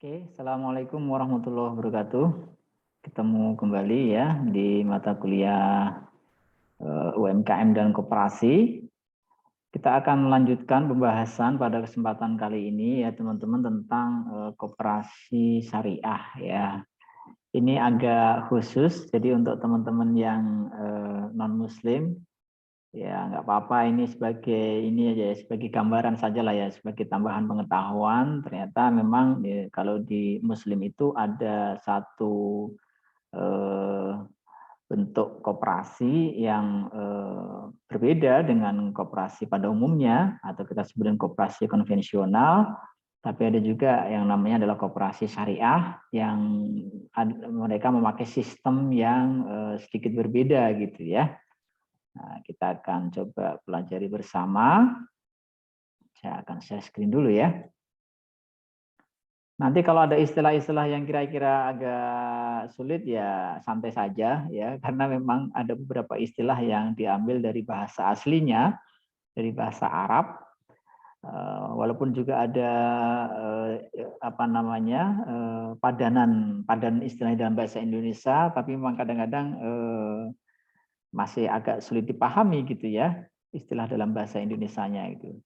Oke, Assalamualaikum warahmatullahi wabarakatuh. Ketemu kembali ya di mata kuliah UMKM dan Koperasi. Kita akan melanjutkan pembahasan pada kesempatan kali ini ya teman-teman tentang koperasi syariah ya. Ini agak khusus, jadi untuk teman-teman yang non-Muslim ya nggak apa-apa, ini aja ya, sebagai gambaran saja lah ya, sebagai tambahan pengetahuan. Ternyata memang ya, kalau di Muslim itu ada satu eh, bentuk koperasi yang berbeda dengan koperasi pada umumnya, atau kita sebutkan koperasi konvensional. Tapi ada juga yang namanya adalah koperasi syariah, yang mereka memakai sistem yang sedikit berbeda gitu ya. Nah, kita akan coba pelajari bersama. Saya akan share screen dulu ya. Nanti kalau ada istilah-istilah yang kira-kira agak sulit ya santai saja ya, karena memang ada beberapa istilah yang diambil dari bahasa aslinya, dari bahasa Arab. Walaupun juga ada padanan istilah dalam bahasa Indonesia, tapi memang kadang-kadang masih agak sulit dipahami gitu ya, istilah dalam bahasa Indonesianya itu.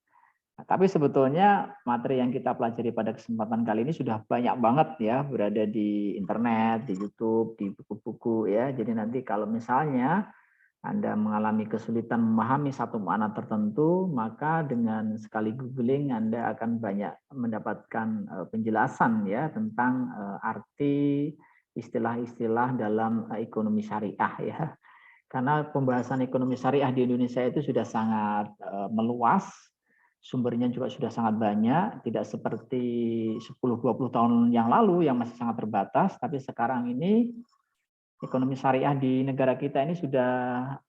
Nah, tapi sebetulnya materi yang kita pelajari pada kesempatan kali ini sudah banyak banget ya, berada di internet, di YouTube, di buku-buku ya. Jadi nanti kalau misalnya Anda mengalami kesulitan memahami satu makna tertentu, maka dengan sekali googling Anda akan banyak mendapatkan penjelasan ya tentang arti istilah-istilah dalam ekonomi syariah ya. Karena pembahasan ekonomi syariah di Indonesia itu sudah sangat meluas, sumbernya juga sudah sangat banyak, tidak seperti 10-20 tahun yang lalu yang masih sangat terbatas, tapi sekarang ini ekonomi syariah di negara kita ini sudah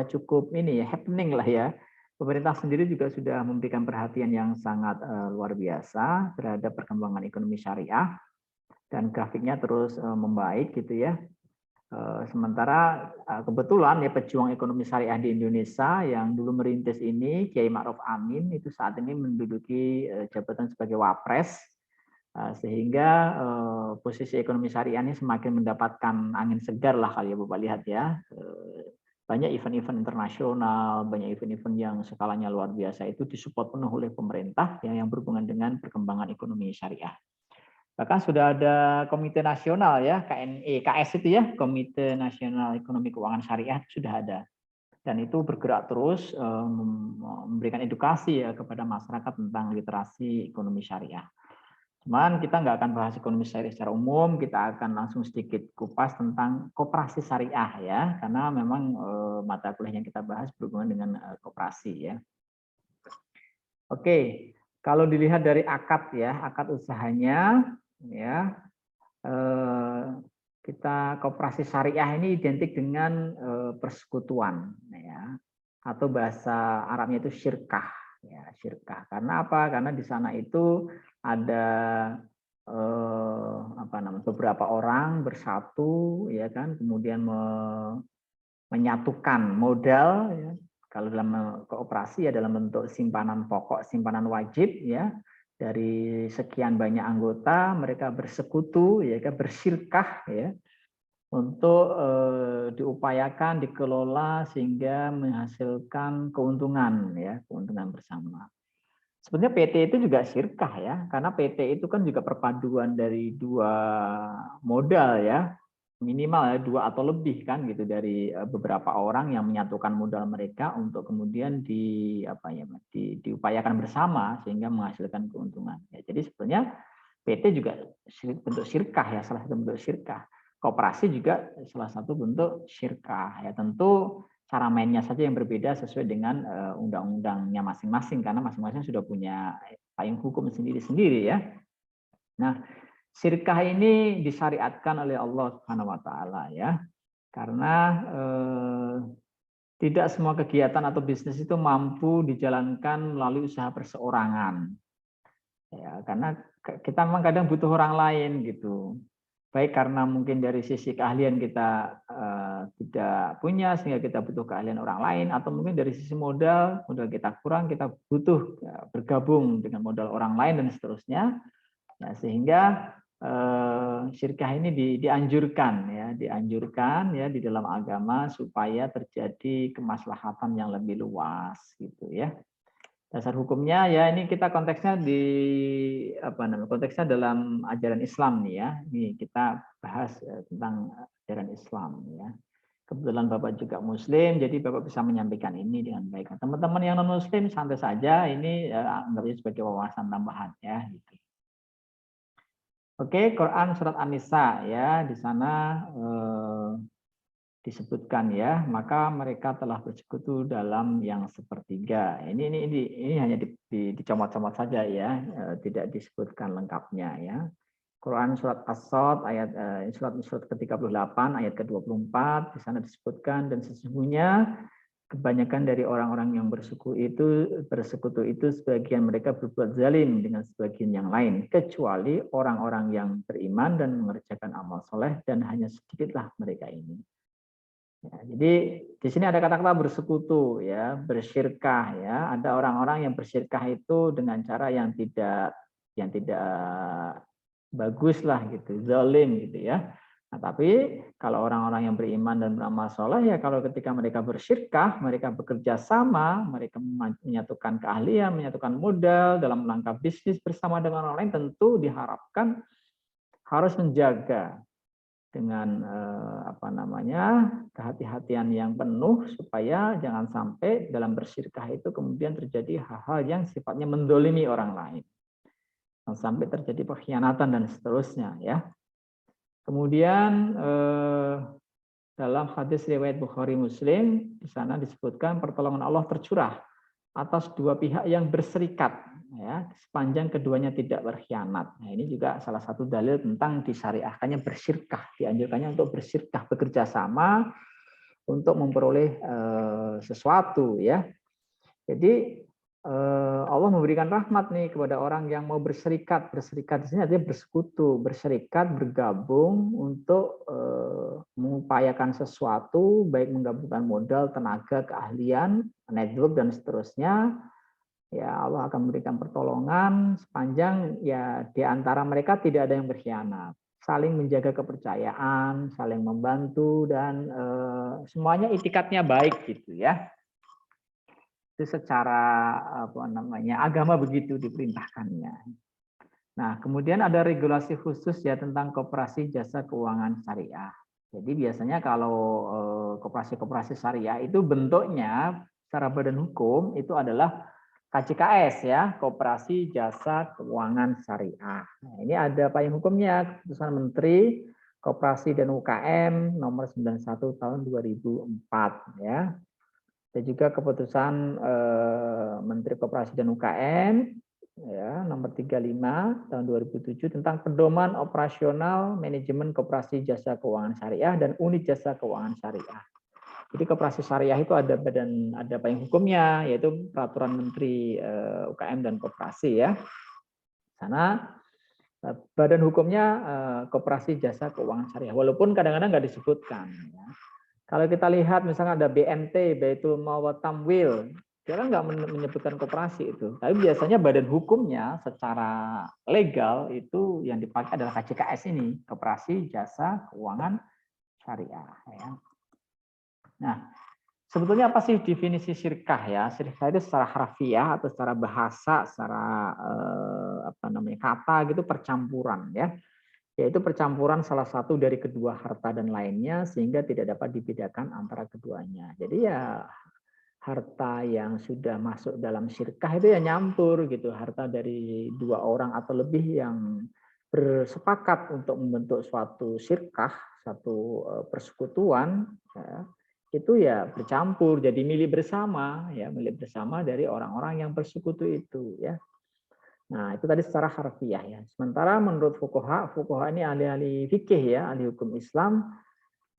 cukup ini ya, happening lah ya. Pemerintah sendiri juga sudah memberikan perhatian yang sangat luar biasa terhadap perkembangan ekonomi syariah, dan grafiknya terus membaik gitu ya. Sementara kebetulan ya pejuang ekonomi syariah di Indonesia yang dulu merintis ini, Kiai Ma'ruf Amin, itu saat ini menduduki jabatan sebagai Wapres, sehingga posisi ekonomi syariah ini semakin mendapatkan angin segar lah kalau ya Bapak lihat ya. Banyak event-event internasional, banyak event-event yang skalanya luar biasa itu disupport penuh oleh pemerintah yang berhubungan dengan perkembangan ekonomi syariah. Bahkan sudah ada komite nasional ya, KS itu ya, Komite Nasional Ekonomi Keuangan Syariah sudah ada. Dan itu bergerak terus memberikan edukasi ya kepada masyarakat tentang literasi ekonomi syariah. Cuman kita nggak akan bahas ekonomi syariah secara umum, kita akan langsung sedikit kupas tentang koperasi syariah ya, karena memang mata kuliah yang kita bahas berhubungan dengan koperasi ya. Oke, kalau dilihat dari akad ya, akad usahanya ya, kita koperasi syariah ini identik dengan persekutuan ya, atau bahasa Arabnya itu syirkah ya, syirkah. Karena apa? Karena di sana itu ada beberapa orang bersatu ya kan, kemudian menyatukan modal ya. Kalau dalam kooperasi ya dalam bentuk simpanan pokok, simpanan wajib ya, dari sekian banyak anggota mereka bersekutu ya kan, bersyirkah ya, untuk diupayakan dikelola sehingga menghasilkan keuntungan ya, keuntungan bersama. Sebenarnya PT itu juga syirkah ya, karena PT itu kan juga perpaduan dari dua modal ya, minimal ya dua atau lebih kan gitu, dari beberapa orang yang menyatukan modal mereka untuk kemudian diupayakan bersama sehingga menghasilkan keuntungan. Ya, jadi sebenarnya PT juga bentuk syirkah ya, salah satu bentuk syirkah. Koperasi juga salah satu bentuk syirkah ya, tentu cara mainnya saja yang berbeda sesuai dengan undang-undangnya masing-masing, karena masing-masing sudah punya payung hukum sendiri-sendiri ya. Nah, syirkah ini disyariatkan oleh Allah Subhanahu wa taala ya. Karena tidak semua kegiatan atau bisnis itu mampu dijalankan melalui usaha perseorangan. Ya, karena kita memang kadang butuh orang lain gitu. Baik karena mungkin dari sisi keahlian kita tidak punya sehingga kita butuh keahlian orang lain, atau mungkin dari sisi modal kita kurang, kita butuh bergabung dengan modal orang lain dan seterusnya. Ya, sehingga syirkah ini dianjurkan ya di dalam agama supaya terjadi kemaslahatan yang lebih luas gitu ya. Dasar hukumnya ya ini kita konteksnya konteksnya dalam ajaran Islam nih ya. Ini kita bahas tentang ajaran Islam ya. Kebetulan Bapak juga Muslim, jadi Bapak bisa menyampaikan ini dengan baik. Teman-teman yang non Muslim santai saja, ini anggapnya sebagai wawasan tambahan ya. Gitu. Oke, Quran surat An-Nisa ya, di sana disebutkan ya, maka mereka telah bersekutu dalam yang sepertiga. Ini hanya dicomot-comot saja ya, tidak disebutkan lengkapnya ya. Quran surat As-Sadd ayat surat ke-38 ayat ke-24 di sana disebutkan, dan sesungguhnya kebanyakan dari orang-orang yang bersekutu itu sebagian mereka berbuat zalim dengan sebagian yang lain, kecuali orang-orang yang beriman dan mengerjakan amal soleh, dan hanya sedikitlah mereka ini. Ya, jadi di sini ada kata-kata bersekutu ya, bersyirkah ya. Ada orang-orang yang bersyirkah itu dengan cara yang tidak bagus lah gitu, zalim gitu ya. Nah, tapi kalau orang-orang yang beriman dan beramal soleh ya, kalau ketika mereka bersyirkah, mereka bekerja sama, mereka menyatukan keahlian, menyatukan modal dalam rangka bisnis bersama dengan orang lain, tentu diharapkan harus menjaga dengan kehati-hatian yang penuh supaya jangan sampai dalam bersyirkah itu kemudian terjadi hal-hal yang sifatnya mendolimi orang lain, sampai terjadi pengkhianatan dan seterusnya ya. Kemudian dalam hadis riwayat Bukhari Muslim, di sana disebutkan pertolongan Allah tercurah atas dua pihak yang berserikat ya, sepanjang keduanya tidak berkhianat. Nah, ini juga salah satu dalil tentang disyariahkannya bersyirkah, dianjurkannya untuk bersyirkah, bekerja sama untuk memperoleh sesuatu ya. Jadi Allah memberikan rahmat nih kepada orang yang mau berserikat. Berserikat di sini artinya bersekutu, berserikat, bergabung untuk mengupayakan sesuatu, baik menggabungkan modal, tenaga, keahlian, network dan seterusnya. Ya, Allah akan memberikan pertolongan sepanjang ya di antara mereka tidak ada yang berkhianat, saling menjaga kepercayaan, saling membantu, dan semuanya itikadnya baik gitu ya. Itu secara agama begitu diperintahkannya. Nah, kemudian ada regulasi khusus ya tentang koperasi jasa keuangan syariah. Jadi biasanya kalau koperasi syariah itu bentuknya secara badan hukum itu adalah KJKS ya, Koperasi Jasa Keuangan Syariah. Nah, ini ada payung hukumnya, Keputusan Menteri Koperasi dan UKM nomor 91 tahun 2004 ya. Dan juga keputusan Menteri Koperasi dan UKM ya, nomor 35 tahun 2007 tentang pedoman operasional manajemen koperasi jasa keuangan syariah dan unit jasa keuangan syariah. Jadi koperasi syariah itu ada payung hukumnya, yaitu peraturan Menteri UKM dan Koperasi ya. Sana badan hukumnya koperasi jasa keuangan syariah, walaupun kadang-kadang nggak disebutkan. Ya. Kalau kita lihat misalnya ada BNT, Baitul Mal wa Tamwil, dia kan nggak menyebutkan koperasi itu. Tapi biasanya badan hukumnya secara legal itu yang dipakai adalah KJKS ini, Koperasi Jasa Keuangan Syariah. Ya. Nah, sebetulnya apa sih definisi syirkah ya? Syirkah itu secara harfiah atau secara bahasa, secara kata gitu percampuran ya. Yaitu percampuran salah satu dari kedua harta dan lainnya sehingga tidak dapat dibedakan antara keduanya. Jadi ya harta yang sudah masuk dalam syirkah itu ya nyampur gitu, harta dari dua orang atau lebih yang bersepakat untuk membentuk suatu syirkah, satu persekutuan ya, itu ya bercampur jadi milik bersama ya, milik bersama dari orang-orang yang bersekutu itu ya. Nah, itu tadi secara harfiah ya. Sementara menurut fuqaha ini ahli-ahli fikih ya, ahli hukum Islam,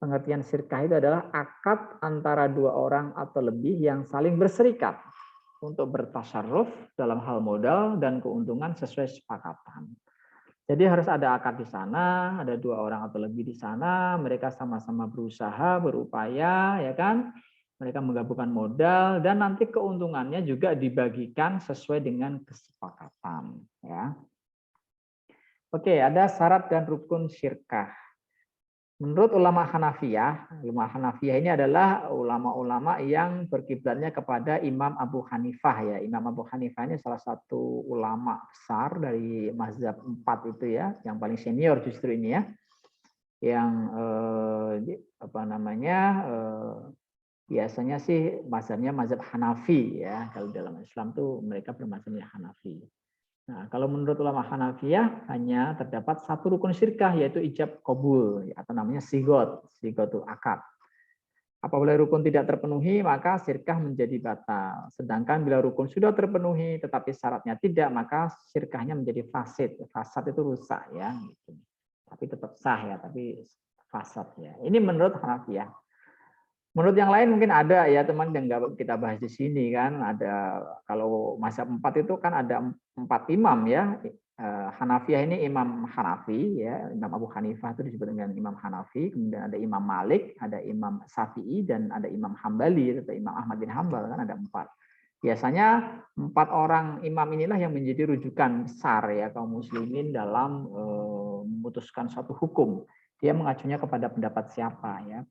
pengertian syirkah itu adalah akad antara dua orang atau lebih yang saling berserikat untuk bertasarruf dalam hal modal dan keuntungan sesuai kesepakatan. Jadi harus ada akad di sana, ada dua orang atau lebih di sana, mereka sama-sama berusaha, berupaya, ya kan? Mereka menggabungkan modal dan nanti keuntungannya juga dibagikan sesuai dengan kesepakatan ya. Oke, ada syarat dan rukun syirkah. Menurut ulama Hanafiyah ini adalah ulama-ulama yang berkiblatnya kepada Imam Abu Hanifah ya. Imam Abu Hanifah ini salah satu ulama besar dari mazhab 4 itu ya, yang paling senior justru ini ya. Yang biasanya sih mazhabnya mazhab Hanafi ya. Kalau dalam Islam tuh mereka bermazhabnya Hanafi. Nah, kalau menurut ulama Hanafiyah hanya terdapat satu rukun syirkah yaitu ijab kabul atau namanya sigotul akad. Apabila rukun tidak terpenuhi maka syirkah menjadi batal. Sedangkan bila rukun sudah terpenuhi tetapi syaratnya tidak maka syirkahnya menjadi fasid. Fasad itu rusak ya. Tapi tetap sah ya, tapi fasad ya. Ini menurut Hanafiyah. Menurut yang lain mungkin ada ya teman yang nggak kita bahas di sini kan, ada kalau mazhab 4 itu kan ada 4 imam ya. Hanafiyah ini Imam Hanafi ya, Imam Abu Hanifah itu disebut dengan Imam Hanafi, kemudian ada Imam Malik, ada Imam Syafi'i dan ada Imam Hambali atau Imam Ahmad bin Hambal kan ada 4. Biasanya 4 orang imam inilah yang menjadi rujukan besar ya kaum muslimin dalam memutuskan suatu hukum. Dia mengacunya kepada pendapat siapa ya,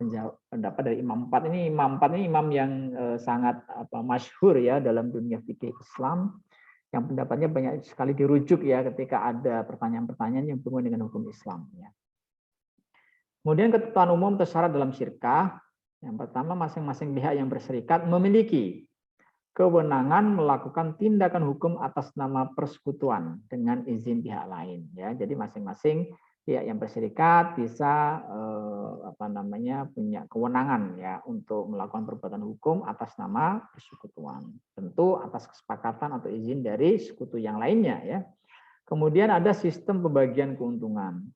pendapat dari Imam 4 ini. Imam 4 ini imam yang sangat masyhur ya dalam dunia fikih Islam, yang pendapatnya banyak sekali dirujuk ya ketika ada pertanyaan-pertanyaan yang berhubungan dengan hukum Islam ya. Kemudian ketentuan umum atau syarat dalam syirkah, yang pertama masing-masing pihak yang berserikat memiliki kewenangan melakukan tindakan hukum atas nama persekutuan dengan izin pihak lain ya. Jadi masing-masing pihak yang berserikat bisa punya kewenangan ya untuk melakukan perbuatan hukum atas nama persekutuan. Tentu atas kesepakatan atau izin dari sekutu yang lainnya ya. Kemudian ada sistem pembagian keuntungan.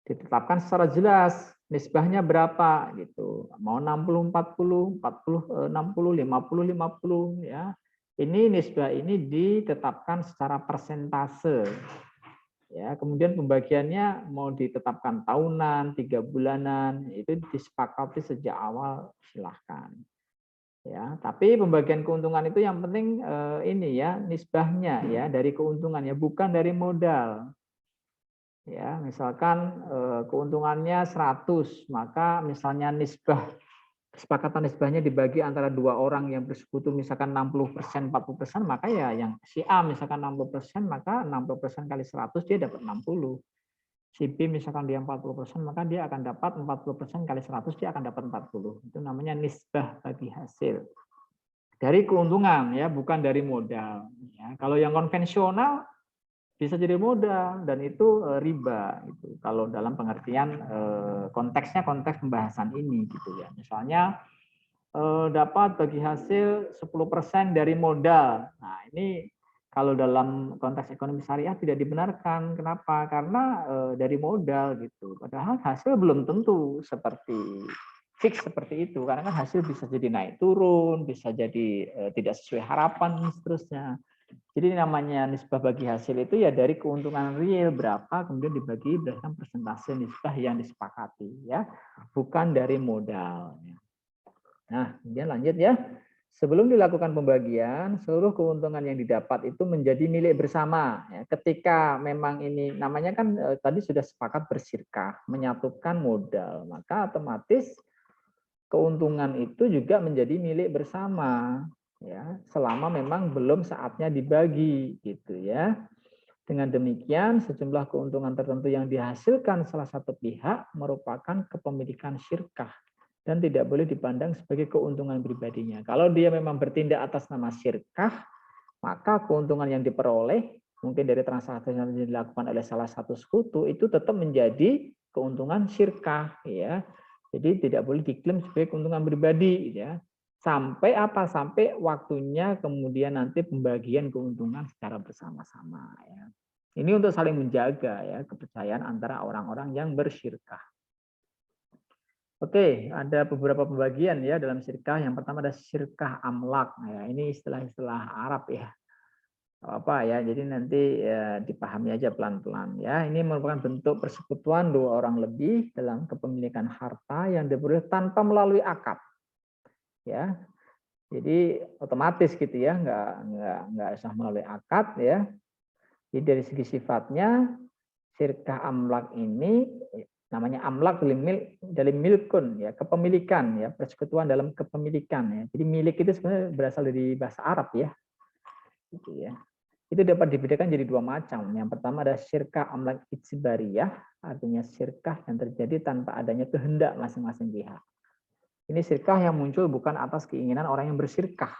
Ditetapkan secara jelas nisbahnya berapa gitu. Mau 60 40, 40 60, 50 50 ya. Ini nisbah ini ditetapkan secara persentase. Ya, kemudian pembagiannya mau ditetapkan tahunan, 3 bulanan, itu disepakati sejak awal silahkan. Ya, tapi pembagian keuntungan itu yang penting ini ya nisbahnya ya dari keuntungannya bukan dari modal. Ya, misalkan keuntungannya 100, maka misalnya kesepakatan nisbahnya dibagi antara 2 orang yang bersekutu misalkan 60%, 40%, maka ya yang si A misalkan 60%, maka 60% kali 100 dia dapat 60. Si B misalkan dia 40%, maka dia akan dapat 40% kali 100 dia akan dapat 40. Itu namanya nisbah bagi hasil. Dari keuntungan ya, bukan dari modal. Ya, kalau yang konvensional bisa jadi modal dan itu riba gitu. Kalau dalam pengertian konteksnya konteks pembahasan ini gitu ya. Misalnya dapat bagi hasil 10% dari modal. Nah, ini kalau dalam konteks ekonomi syariah tidak dibenarkan. Kenapa? Karena dari modal gitu. Padahal hasil belum tentu seperti fix seperti itu. Karena kan hasil bisa jadi naik turun, bisa jadi tidak sesuai harapan dan seterusnya. Jadi namanya nisbah bagi hasil itu ya dari keuntungan real berapa kemudian dibagi berdasarkan persentase nisbah yang disepakati ya, bukan dari modal. Nah, kemudian lanjut ya. Sebelum dilakukan pembagian, seluruh keuntungan yang didapat itu menjadi milik bersama. Ya, ketika memang ini namanya kan tadi sudah sepakat bersirkah, menyatukan modal, maka otomatis keuntungan itu juga menjadi milik bersama. Ya, selama memang belum saatnya dibagi gitu ya. Dengan demikian sejumlah keuntungan tertentu yang dihasilkan salah satu pihak merupakan kepemilikan syirkah dan tidak boleh dipandang sebagai keuntungan pribadinya. Kalau dia memang bertindak atas nama syirkah, maka keuntungan yang diperoleh mungkin dari transaksi yang dilakukan oleh salah satu sekutu itu tetap menjadi keuntungan syirkah ya. Jadi tidak boleh diklaim sebagai keuntungan pribadi ya. Sampai apa? Sampai waktunya kemudian nanti pembagian keuntungan secara bersama-sama ya. Ini untuk saling menjaga ya kepercayaan antara orang-orang yang bersyirkah. Oke, ada beberapa pembagian ya dalam syirkah. Yang pertama ada syirkah amlak. Ya, ini istilah-istilah Arab ya. Apa ya? Jadi nanti ya, dipahami aja pelan-pelan ya. Ini merupakan bentuk persekutuan 2 orang lebih dalam kepemilikan harta yang diperoleh tanpa melalui akad. Ya, jadi otomatis gitu ya, nggak usah melalui akad ya. Jadi dari segi sifatnya Syirkah amlak ini namanya amlak dalam milkun ya, kepemilikan ya, persekutuan dalam kepemilikan ya. Jadi milik itu sebenarnya berasal dari bahasa Arab ya. Gitu ya. Itu dapat dibedakan jadi dua macam. Yang pertama ada syirkah amlak ijbariyah, artinya syirkah yang terjadi tanpa adanya kehendak masing-masing pihak. Ini syirkah yang muncul bukan atas keinginan orang yang bersyirkah.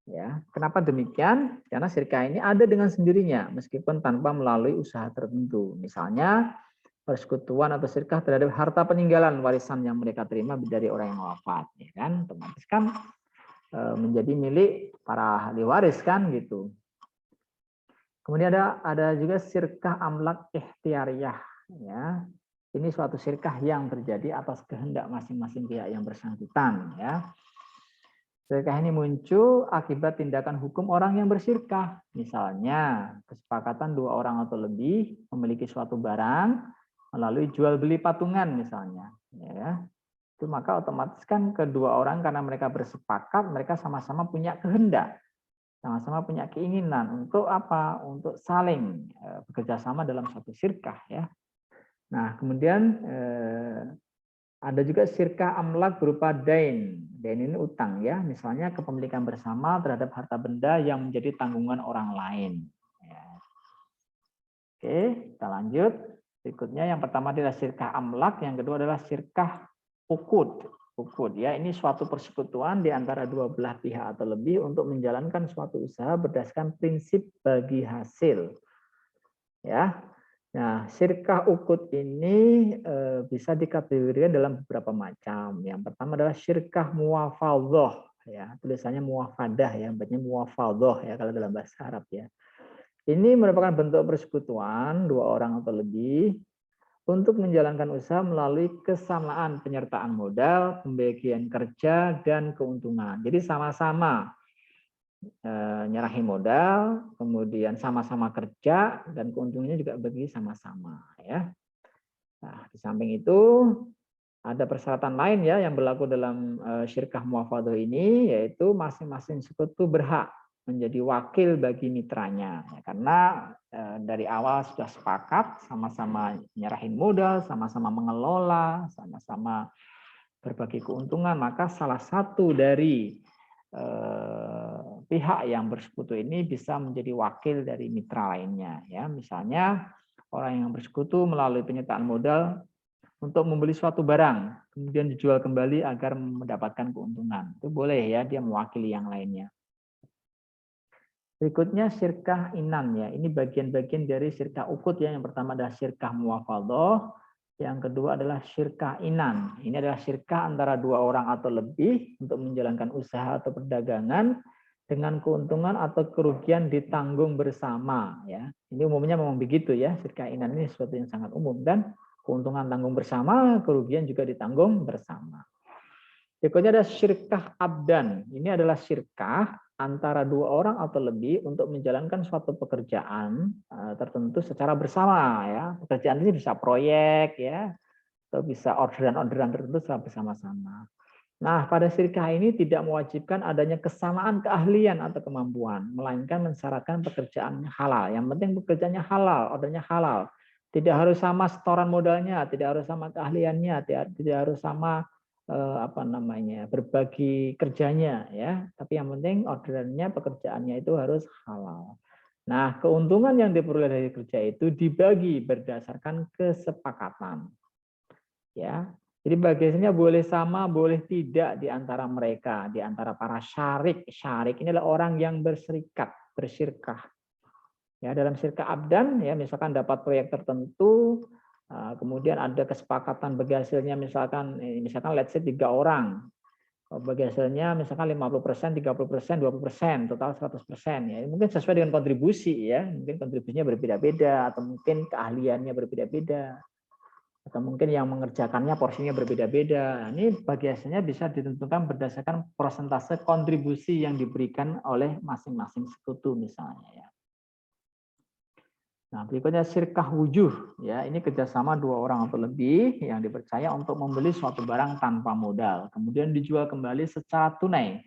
Ya, kenapa demikian? Karena syirkah ini ada dengan sendirinya meskipun tanpa melalui usaha tertentu. Misalnya persekutuan atau syirkah terhadap harta peninggalan warisan yang mereka terima dari orang yang wafat, ya kan? Otomatis kan menjadi milik para ahli waris kan gitu. Kemudian ada juga syirkah amlak ikhtiariyah, ya. Ini suatu syirkah yang terjadi atas kehendak masing-masing pihak yang bersangkutan, ya. Syirkah ini muncul akibat tindakan hukum orang yang bersyirkah. Misalnya, kesepakatan dua orang atau lebih memiliki suatu barang melalui jual beli patungan misalnya, ya. Itu maka otomatis kan kedua orang karena mereka bersepakat, mereka sama-sama punya kehendak, sama-sama punya keinginan untuk apa? Untuk saling bekerja sama dalam satu syirkah ya. Nah, kemudian ada juga syirkah amlak berupa dain. Dain ini utang ya, misalnya kepemilikan bersama terhadap harta benda yang menjadi tanggungan orang lain. Ya. Oke, kita lanjut. Berikutnya yang pertama adalah syirkah amlak, yang kedua adalah syirkah ukud. Ukud ya, ini suatu persekutuan di antara dua belah pihak atau lebih untuk menjalankan suatu usaha berdasarkan prinsip bagi hasil. Ya. Nah, syirkah ukud ini bisa dikategorikan dalam beberapa macam. Yang pertama adalah syirkah muwafadhah ya, tulisannya muwafadah ya, bacanya muwafadhah ya kalau dalam bahasa Arab ya. Ini merupakan bentuk persekutuan dua orang atau lebih untuk menjalankan usaha melalui kesamaan penyertaan modal, pembagian kerja, dan keuntungan. Jadi sama-sama nyerahin modal, kemudian sama-sama kerja, dan keuntungannya juga bagi sama-sama. Ya. Nah, di samping itu ada persyaratan lain ya yang berlaku dalam syirkah muwafadhah ini, yaitu masing-masing sekutu berhak menjadi wakil bagi mitranya ya, karena dari awal sudah sepakat sama-sama nyerahin modal, sama-sama mengelola, sama-sama berbagi keuntungan, maka salah satu dari pihak yang bersekutu ini bisa menjadi wakil dari mitra lainnya ya. Misalnya orang yang bersekutu melalui penyertaan modal untuk membeli suatu barang kemudian dijual kembali agar mendapatkan keuntungan, itu boleh ya dia mewakili yang lainnya. Berikutnya syirkah inan ya. Ini bagian-bagian dari syirkah ukud ya. Yang pertama adalah syirkah muwafadhah, yang kedua adalah syirkah inan. Ini adalah syirkah antara dua orang atau lebih untuk menjalankan usaha atau perdagangan dengan keuntungan atau kerugian ditanggung bersama ya. Ini umumnya memang begitu ya. Syirkah inan ini sesuatu yang sangat umum dan keuntungan tanggung bersama, kerugian juga ditanggung bersama. Berikutnya ada syirkah abdan. Ini adalah syirkah antara dua orang atau lebih untuk menjalankan suatu pekerjaan tertentu secara bersama ya. Pekerjaan ini bisa proyek ya, atau bisa orderan-orderan tertentu secara bersama-sama. Nah, pada syirkah ini tidak mewajibkan adanya kesamaan keahlian atau kemampuan, melainkan mensyaratkan pekerjaan halal. Yang penting pekerjaannya halal, ordernya halal. Tidak harus sama setoran modalnya, tidak harus sama keahliannya, tidak harus sama berbagi kerjanya ya, tapi yang penting orderannya, pekerjaannya itu harus halal. Nah, keuntungan yang diperoleh dari kerja itu dibagi berdasarkan kesepakatan ya. Jadi bagiannya boleh sama, boleh tidak di antara mereka, di antara para syarik. Syarik ini adalah orang yang berserikat, bersyirkah. Ya, dalam syirkah abdan ya, misalkan dapat proyek tertentu, kemudian ada kesepakatan bagi hasilnya misalkan let's say 3 orang. Bagi hasilnya misalkan 50%, 30%, 20%, total 100% ya. Mungkin sesuai dengan kontribusi ya. Mungkin kontribusinya berbeda-beda atau mungkin keahliannya berbeda-beda. Atau mungkin yang mengerjakannya porsinya berbeda-beda. Ini bagi hasilnya bisa ditentukan berdasarkan persentase kontribusi yang diberikan oleh masing-masing sekutu misalnya ya. Nah, berikutnya syirkah wujuh ya, ini kerjasama dua orang atau lebih yang dipercaya untuk membeli suatu barang tanpa modal, kemudian dijual kembali secara tunai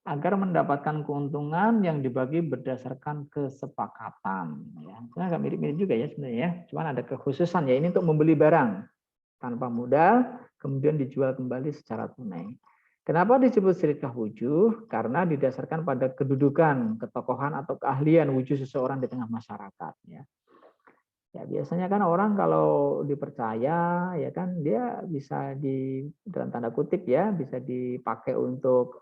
agar mendapatkan keuntungan yang dibagi berdasarkan kesepakatan. Ya, itu agak mirip-mirip juga ya sebenarnya. Ya. Cuman ada kekhususan ya, ini untuk membeli barang tanpa modal, kemudian dijual kembali secara tunai. Kenapa disebut syirikah wujuh? Karena didasarkan pada kedudukan, ketokohan atau keahlian wujuh seseorang di tengah masyarakat. Ya. Ya biasanya kan orang kalau dipercaya ya kan dia bisa di dalam tanda kutip ya bisa dipakai untuk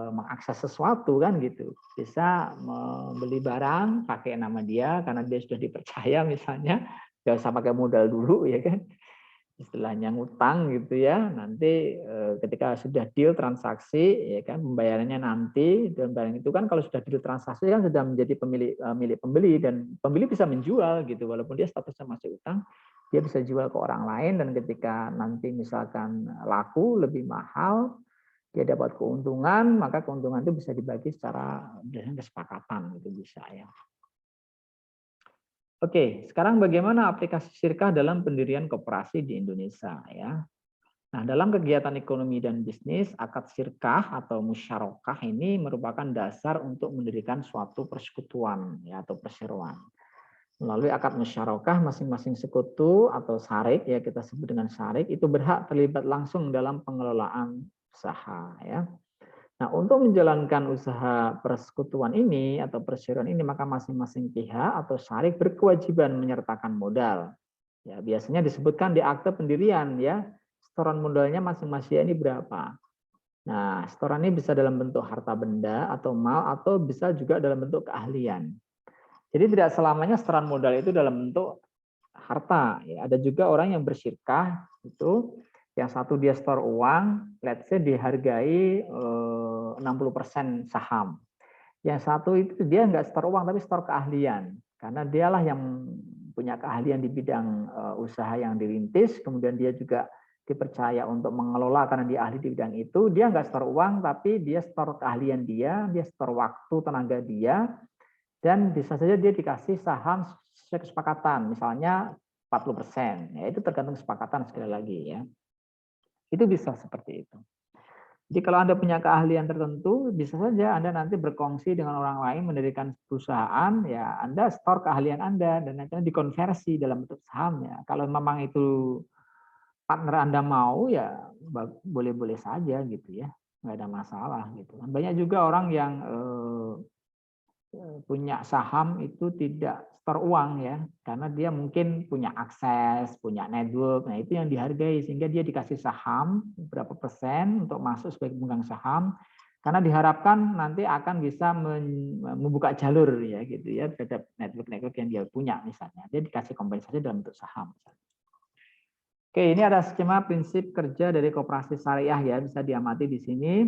mengakses sesuatu kan gitu. Bisa membeli barang pakai nama dia karena dia sudah dipercaya misalnya, nggak usah pakai modal dulu ya kan. Istilahnya ngutang gitu ya, nanti ketika sudah deal transaksi ya kan pembayarannya nanti, dan barang itu kan kalau sudah deal transaksi kan sudah menjadi milik pembeli, dan pembeli bisa menjual gitu walaupun dia statusnya masih utang, dia bisa jual ke orang lain, dan ketika nanti misalkan laku lebih mahal dia dapat keuntungan, maka keuntungan itu bisa dibagi secara berdasarkan kesepakatan gitu bisa ya. Oke, sekarang bagaimana aplikasi syirkah dalam pendirian koperasi di Indonesia ya? Nah, dalam kegiatan ekonomi dan bisnis, akad syirkah atau musyarakah ini merupakan dasar untuk mendirikan suatu persekutuan ya atau perseroan. Melalui akad musyarakah, masing-masing sekutu atau syarik ya kita sebut dengan syarik itu berhak terlibat langsung dalam pengelolaan usaha ya. Nah, untuk menjalankan usaha persekutuan ini atau perseroan ini, maka masing-masing pihak atau syarik berkewajiban menyertakan modal. Ya, biasanya disebutkan di akte pendirian ya, setoran modalnya masing-masing ini berapa. Nah, setoran ini bisa dalam bentuk harta benda atau mal atau bisa juga dalam bentuk keahlian. Jadi tidak selamanya setoran modal itu dalam bentuk harta. Ya, ada juga orang yang bersyirkah itu yang satu dia store uang, let's say dihargai 60% saham. Yang satu itu dia nggak store uang tapi store keahlian. Karena dialah yang punya keahlian di bidang usaha yang dirintis, kemudian dia juga dipercaya untuk mengelola karena dia ahli di bidang itu, dia nggak store uang tapi dia store keahlian dia store waktu, tenaga dia, dan bisa saja dia dikasih saham sesuai kesepakatan, misalnya 40%. Ya, itu tergantung kesepakatan sekali lagi ya. Itu bisa seperti itu. Jadi kalau Anda punya keahlian tertentu, bisa saja Anda nanti berkongsi dengan orang lain mendirikan perusahaan, ya Anda store keahlian Anda dan nanti dikonversi dalam bentuk saham ya. Kalau memang itu partner Anda mau ya boleh-boleh saja gitu ya, nggak ada masalah gitu. Banyak juga orang yang punya saham itu tidak store uang ya, karena dia mungkin punya akses, punya network, nah itu yang dihargai sehingga dia dikasih saham berapa persen untuk masuk sebagai pemegang saham, karena diharapkan nanti akan bisa membuka jalur ya gitu ya terhadap network yang dia punya misalnya, dia dikasih kompensasi dalam bentuk saham. Oke, ini ada skema prinsip kerja dari koperasi syariah ya, bisa diamati di sini.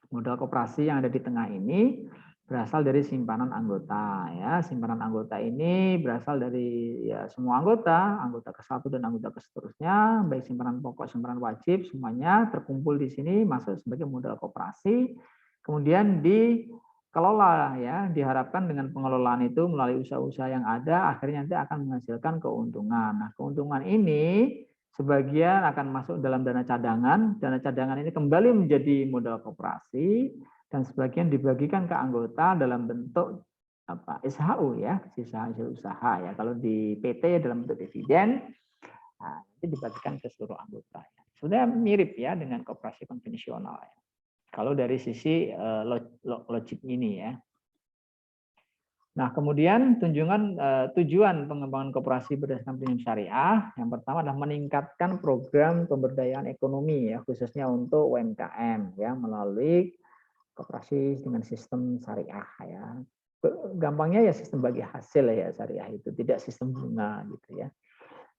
Modal koperasi yang ada di tengah ini berasal dari simpanan anggota ya. Simpanan anggota ini berasal dari ya semua anggota ke-1 dan anggota ke-seterusnya, baik simpanan pokok, simpanan wajib, semuanya terkumpul di sini masuk sebagai modal koperasi. Kemudian dikelola ya, diharapkan dengan pengelolaan itu melalui usaha-usaha yang ada akhirnya nanti akan menghasilkan keuntungan. Nah, keuntungan ini sebagian akan masuk dalam dana cadangan. Dana cadangan ini kembali menjadi modal koperasi dan sebagian dibagikan ke anggota dalam bentuk SHU ya, sisa hasil usaha ya. Kalau di PT dalam bentuk dividen, nah, itu dibagikan ke seluruh anggota. Sudah mirip ya dengan koperasi konvensional ya. Kalau dari sisi logik ini ya. Nah, kemudian tujuan pengembangan koperasi berdasarkan prinsip syariah yang pertama adalah meningkatkan program pemberdayaan ekonomi ya, khususnya untuk UMKM ya melalui koperasi dengan sistem syariah ya. Gampangnya ya sistem bagi hasil ya syariah itu, tidak sistem bunga gitu ya.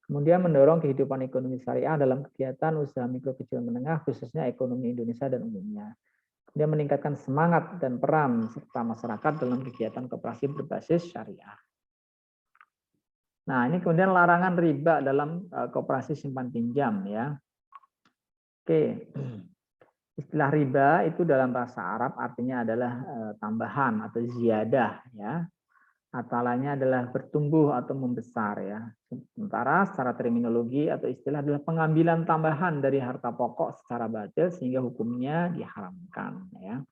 Kemudian mendorong kehidupan ekonomi syariah dalam kegiatan usaha mikro kecil menengah khususnya ekonomi Indonesia dan umumnya. Dia meningkatkan semangat dan peran serta masyarakat dalam kegiatan koperasi berbasis syariah. Nah, ini kemudian larangan riba dalam koperasi simpan pinjam ya. Oke. Istilah riba itu dalam bahasa Arab artinya adalah tambahan atau ziyadah ya. Atalanya adalah bertumbuh atau membesar ya. Sementara secara terminologi atau istilah adalah pengambilan tambahan dari harta pokok secara batil sehingga hukumnya diharamkan ya.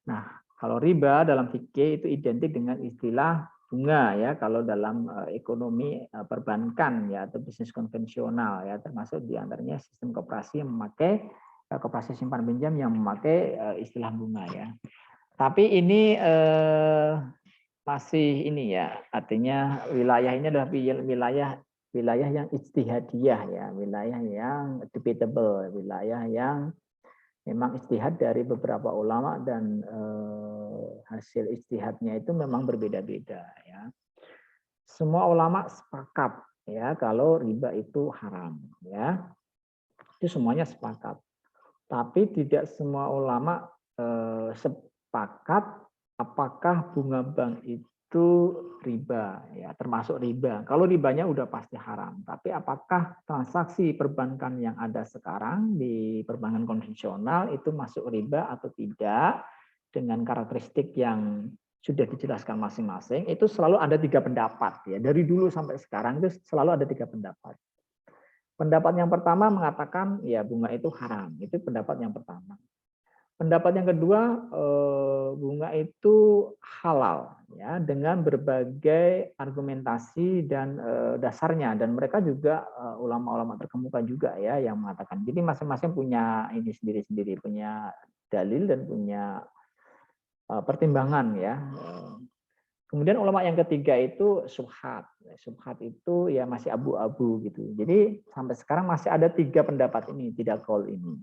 Nah, kalau riba dalam fikih itu identik dengan istilah bunga ya, kalau dalam ekonomi perbankan ya atau bisnis konvensional ya, termasuk diantaranya sistem koperasi yang memakai koperasi simpan pinjam yang memakai istilah bunga ya. Tapi ini masih ini ya, artinya wilayah ini adalah wilayah yang ijtihadiyah ya, wilayah yang debatable, wilayah yang memang ijtihad dari beberapa ulama dan hasil ijtihadnya itu memang berbeda-beda ya. Semua ulama sepakat ya kalau riba itu haram ya. Itu semuanya sepakat. Tapi tidak semua ulama sepakat apakah bunga bank itu riba ya, termasuk riba. Kalau ribanya udah pasti haram, tapi apakah transaksi perbankan yang ada sekarang di perbankan konvensional itu masuk riba atau tidak dengan karakteristik yang sudah dijelaskan masing-masing, itu selalu ada 3 pendapat ya. Dari dulu sampai sekarang itu selalu ada 3 pendapat. Pendapat yang pertama mengatakan ya bunga itu haram, itu pendapat yang pertama. Pendapat yang kedua, bunga itu halal ya dengan berbagai argumentasi dan dasarnya, dan mereka juga ulama-ulama terkemuka juga ya yang mengatakan. Jadi masing-masing punya ini sendiri-sendiri, punya dalil dan punya pertimbangan ya. Kemudian ulama yang ketiga itu subhat. Subhat itu ya masih abu-abu gitu. Jadi sampai sekarang masih ada 3 pendapat ini, tidak kaul ini.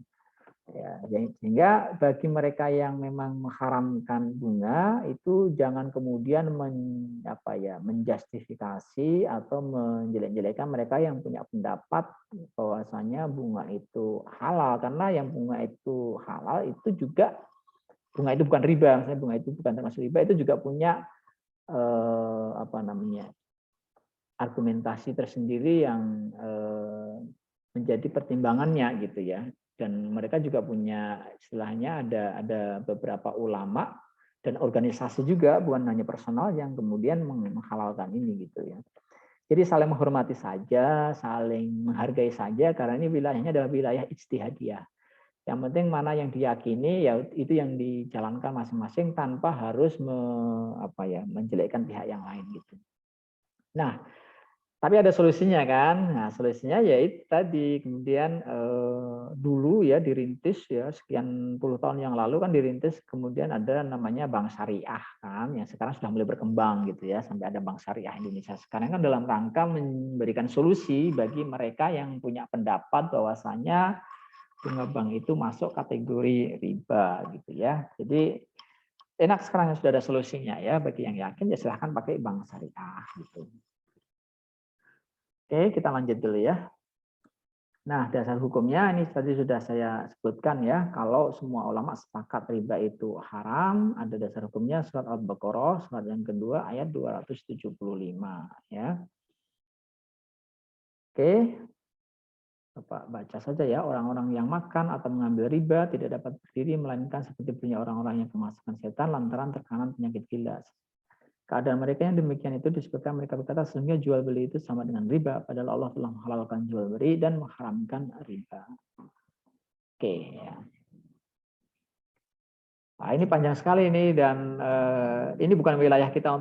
Ya, sehingga bagi mereka yang memang mengharamkan bunga itu jangan kemudian menjustifikasi atau menjelek-jelekan mereka yang punya pendapat bahwasanya bunga itu halal, karena yang bunga itu halal itu juga bunga itu bukan riba, misalnya bunga itu bukan termasuk riba, itu juga punya argumentasi tersendiri yang menjadi pertimbangannya gitu ya. Dan mereka juga punya istilahnya ada beberapa ulama dan organisasi juga, bukan hanya personal yang kemudian menghalalkan ini gitu ya. Jadi saling menghormati saja, saling menghargai saja, karena ini wilayahnya adalah wilayah ijtihadiyah. Yang penting mana yang diyakini ya itu yang dijalankan masing-masing tanpa harus menjelekkan pihak yang lain gitu. Nah, tapi ada solusinya kan. Nah, solusinya yaitu tadi kemudian dulu ya dirintis ya sekian puluh tahun yang lalu kan dirintis, kemudian ada namanya bank syariah kan yang sekarang sudah mulai berkembang gitu ya, sampai ada bank syariah Indonesia sekarang kan dalam rangka memberikan solusi bagi mereka yang punya pendapat bahwasanya bunga bank itu masuk kategori riba gitu ya. Jadi enak sekarang sudah ada solusinya ya, bagi yang yakin ya silahkan pakai bank syariah gitu. Oke, kita lanjut dulu ya. Nah, dasar hukumnya ini tadi sudah saya sebutkan ya, kalau semua ulama sepakat riba itu haram, ada dasar hukumnya surat Al-Baqarah, surat yang kedua ayat 275 ya. Oke, Bapak baca saja ya, orang-orang yang makan atau mengambil riba tidak dapat berdiri melainkan seperti punya orang-orang yang kemasukan setan lantaran terkena penyakit gila. Keadaan mereka yang demikian itu disebutkan mereka berkata sesungguhnya jual beli itu sama dengan riba, padahal Allah telah menghalalkan jual beli dan mengharamkan riba. Oke ya. Nah, ini panjang sekali ini dan ini bukan wilayah kita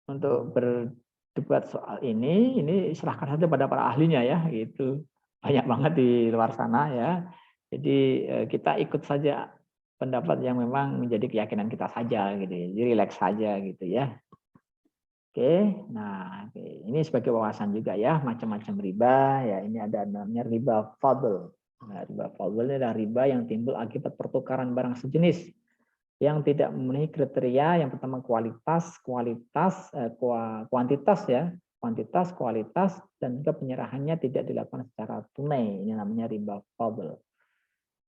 untuk berdebat soal ini. Ini serahkan saja pada para ahlinya ya, gitu. Banyak banget di luar sana ya. Jadi kita ikut saja pendapat yang memang menjadi keyakinan kita saja gitu. Jadi relax saja gitu ya. Oke, nah ini sebagai wawasan juga ya, macam-macam riba ya. Ini ada namanya riba fadl. Nah, riba fadl ini adalah riba yang timbul akibat pertukaran barang sejenis yang tidak memenuhi kriteria. Yang pertama kuantitas ya, kualitas, dan juga penyerahannya tidak dilakukan secara tunai. Ini namanya riba fadl.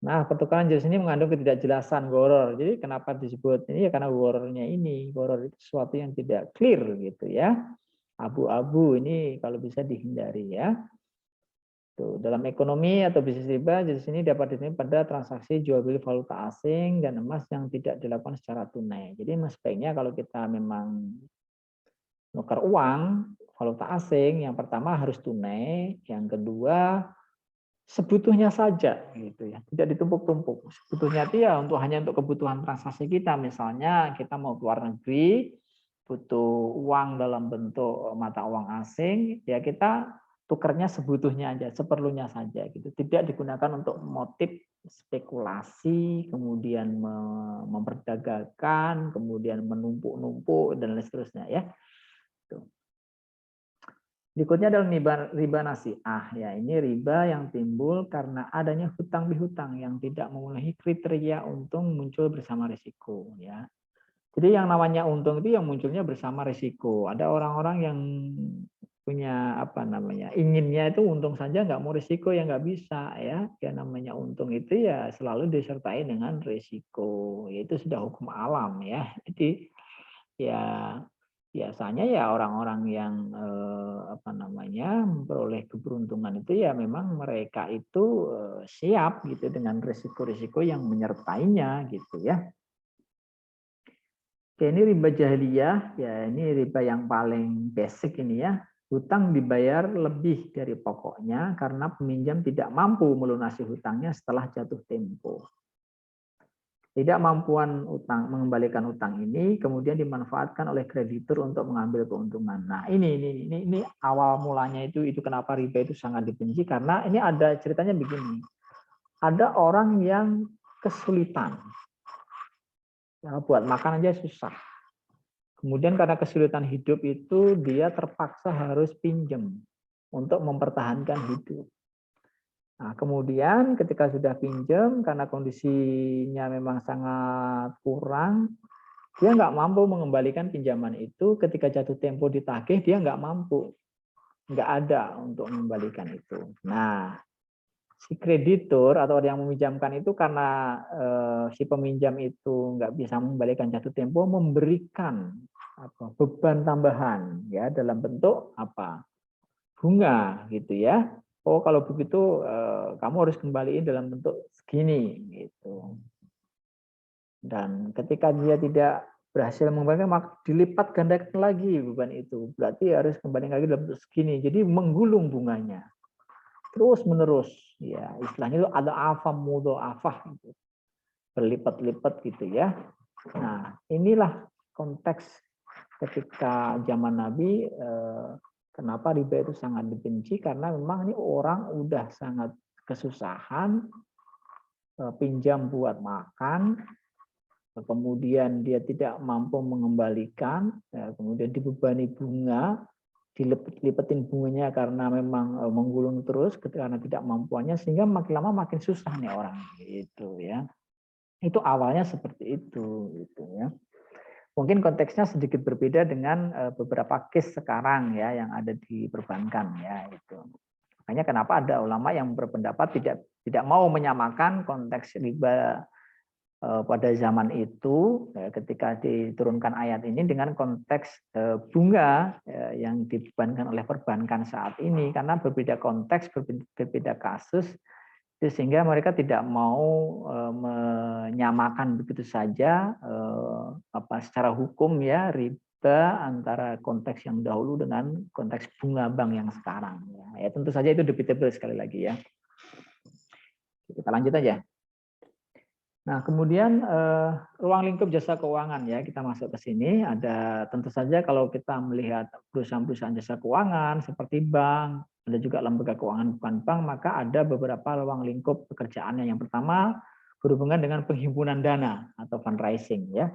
Nah, pertukaran jenis ini mengandung ketidakjelasan gharar. Jadi kenapa disebut ini ya karena ghararnya ini. Gharar itu sesuatu yang tidak clear gitu ya. Abu-abu, ini kalau bisa dihindari ya. Tuh, dalam ekonomi atau bisnis riba jenis ini dapat diterima pada transaksi jual beli valuta asing dan emas yang tidak dilakukan secara tunai. Jadi sebaiknya kalau kita memang nukar uang valuta asing, yang pertama harus tunai, yang kedua sebutuhnya saja gitu ya, tidak ditumpuk-tumpuk. Sebutuhnya itu ya hanya untuk kebutuhan transaksi kita. Misalnya kita mau keluar negeri, butuh uang dalam bentuk mata uang asing, ya kita tukernya sebutuhnya aja, seperlunya saja gitu. Tidak digunakan untuk motif spekulasi, kemudian memperdagangkan, kemudian menumpuk-numpuk dan lain seterusnya ya. Berikutnya adalah riba nasi'ah. Ya, ini riba yang timbul karena adanya hutang pihutang yang tidak memenuhi kriteria untung muncul bersama risiko. Ya, jadi yang namanya untung itu yang munculnya bersama risiko. Ada orang-orang yang punya apa namanya inginnya itu untung saja, nggak mau risiko, ya nggak bisa ya. Ya namanya untung itu ya selalu disertai dengan risiko. Yaitu sudah hukum alam ya. Jadi ya biasanya ya orang-orang yang apa namanya memperoleh keberuntungan itu ya memang mereka itu siap gitu dengan risiko-risiko yang menyertainya gitu ya. Oke, ini riba jahiliyah ya, ini riba yang paling basic ini ya. Hutang dibayar lebih dari pokoknya karena peminjam tidak mampu melunasi hutangnya setelah jatuh tempo. Tidak mampuan utang mengembalikan utang ini kemudian dimanfaatkan oleh kreditur untuk mengambil keuntungan. Nah, ini awal mulanya itu kenapa riba itu sangat dibenci karena ini ada ceritanya begini. Ada orang yang kesulitan. Ya, buat makan aja susah. Kemudian karena kesulitan hidup itu dia terpaksa harus pinjam untuk mempertahankan hidup. Nah, kemudian ketika sudah pinjam, karena kondisinya memang sangat kurang, dia nggak mampu mengembalikan pinjaman itu. Ketika jatuh tempo ditagih, dia nggak mampu. Nggak ada untuk mengembalikan itu. Nah, si kreditur atau yang meminjamkan itu karena si peminjam itu nggak bisa mengembalikan jatuh tempo, memberikan beban tambahan ya dalam bentuk apa? Bunga gitu ya. Oh, kalau begitu kamu harus kembaliin dalam bentuk segini gitu. Dan ketika dia tidak berhasil mengembalikan, maka dilipat gandakan lagi beban itu. Berarti harus kembali lagi dalam bentuk segini. Jadi menggulung bunganya terus menerus. Ya, istilahnya itu ada afam mudo afah gitu. Berlipat-lipat gitu ya. Nah, inilah konteks ketika zaman Nabi kenapa riba itu sangat dibenci, karena memang ini orang udah sangat kesusahan, pinjam buat makan, kemudian dia tidak mampu mengembalikan, kemudian dibebani bunga, dilipetin bunganya karena memang menggulung terus karena tidak mampuannya, sehingga makin lama makin susah nih orang gitu ya. Itu awalnya seperti itu gitu ya. Mungkin konteksnya sedikit berbeda dengan beberapa case sekarang ya yang ada di perbankan ya itu. Makanya kenapa ada ulama yang berpendapat tidak mau menyamakan konteks riba pada zaman itu ketika diturunkan ayat ini dengan konteks bunga yang dibebankan oleh perbankan saat ini, karena berbeda konteks, berbeda kasus, sehingga mereka tidak mau menyamakan begitu saja secara hukum ya riba antara konteks yang dahulu dengan konteks bunga bank yang sekarang. Ya, tentu saja itu debatable sekali lagi ya. Kita lanjut aja. Nah, kemudian ruang lingkup jasa keuangan ya, kita masuk ke sini. Ada tentu saja kalau kita melihat perusahaan-perusahaan jasa keuangan seperti bank, ada juga lembaga keuangan bukan bank, maka ada beberapa ruang lingkup pekerjaannya. Yang pertama berhubungan dengan penghimpunan dana atau fundraising ya.